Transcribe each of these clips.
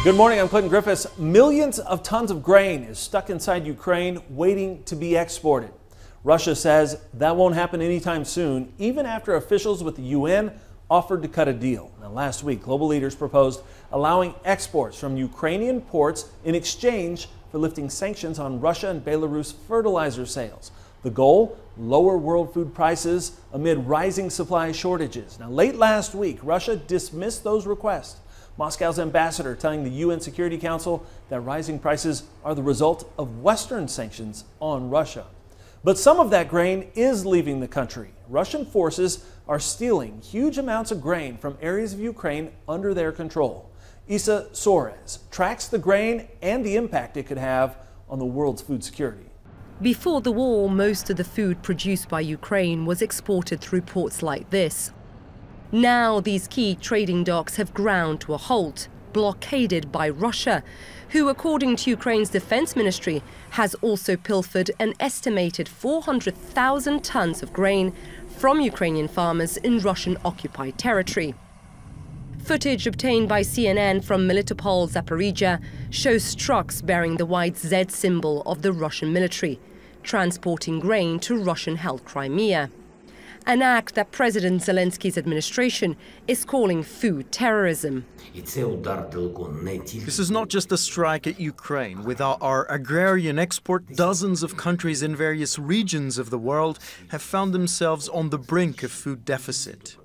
Good morning, I'm Clinton Griffiths. Millions of tons of grain is stuck inside Ukraine waiting to be exported. Russia says that won't happen anytime soon, even after officials with the UN offered to cut a deal. Now, last week, global leaders proposed allowing exports from Ukrainian ports in exchange for lifting sanctions on Russia and Belarus fertilizer sales. The goal? Lower world food prices amid rising supply shortages. Now, late last week, Russia dismissed those requests. Moscow's ambassador telling the UN Security Council that rising prices are the result of Western sanctions on Russia. But some of that grain is leaving the country. Russian forces are stealing huge amounts of grain from areas of Ukraine under their control. Isa Soares tracks the grain and the impact it could have on the world's food security. Before the war, most of the food produced by Ukraine was exported through ports like this. Now these key trading docks have ground to a halt, blockaded by Russia, who, according to Ukraine's defense ministry, has also pilfered an estimated 400,000 tons of grain from Ukrainian farmers in Russian-occupied territory. Footage obtained by CNN from Melitopol, Zaporizhia, shows trucks bearing the white Z symbol of the Russian military, transporting grain to Russian-held Crimea. An act that President Zelensky's administration is calling food terrorism. This is not just a strike at Ukraine. Without our agrarian export, dozens of countries in various regions of the world have found themselves on the brink of food deficit.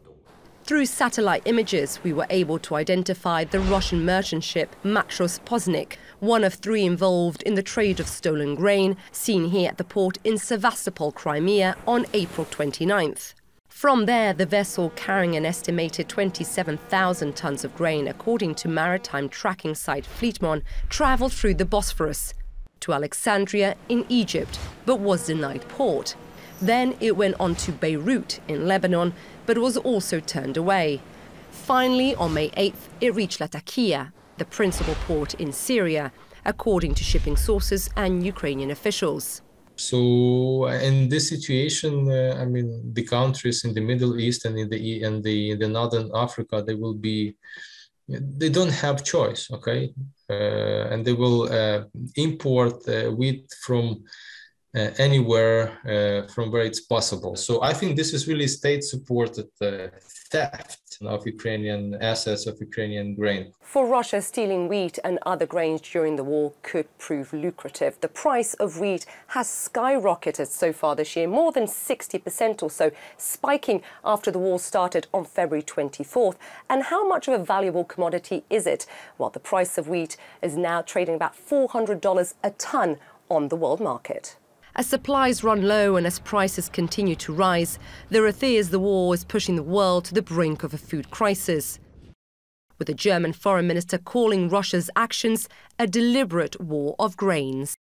Through satellite images, we were able to identify the Russian merchant ship Matros Poznik, one of 3 involved in the trade of stolen grain, seen here at the port in Sevastopol, Crimea, on April 29th. From there, the vessel, carrying an estimated 27,000 tons of grain, according to maritime tracking site Fleetmon, travelled through the Bosphorus to Alexandria in Egypt, but was denied port. Then it went on to Beirut in Lebanon, but was also turned away. Finally, on May 8th, it reached Latakia, the principal port in Syria, according to shipping sources and Ukrainian officials. So in this situation, the countries in the Middle East and in the Northern Africa, they don't have choice, okay? And they will import wheat from anywhere from where it's possible. So I think this is really state-supported theft of Ukrainian assets, of Ukrainian grain. For Russia, stealing wheat and other grains during the war could prove lucrative. The price of wheat has skyrocketed so far this year, more than 60% or so, spiking after the war started on February 24th. And how much of a valuable commodity is it? Well, the price of wheat is now trading about $400 a ton on the world market. As supplies run low and as prices continue to rise, there are fears the war is pushing the world to the brink of a food crisis, with the German foreign minister calling Russia's actions a deliberate war of grains.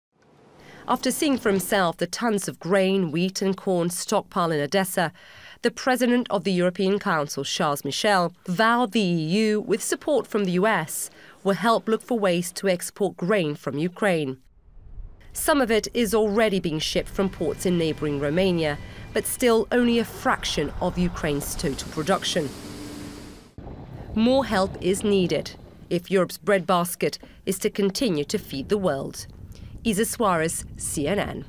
After seeing for himself the tons of grain, wheat and corn stockpiled in Odessa, the president of the European Council, Charles Michel, vowed the EU, with support from the US, will help look for ways to export grain from Ukraine. Some of it is already being shipped from ports in neighbouring Romania, but still only a fraction of Ukraine's total production. More help is needed if Europe's breadbasket is to continue to feed the world. Isa Soares, CNN.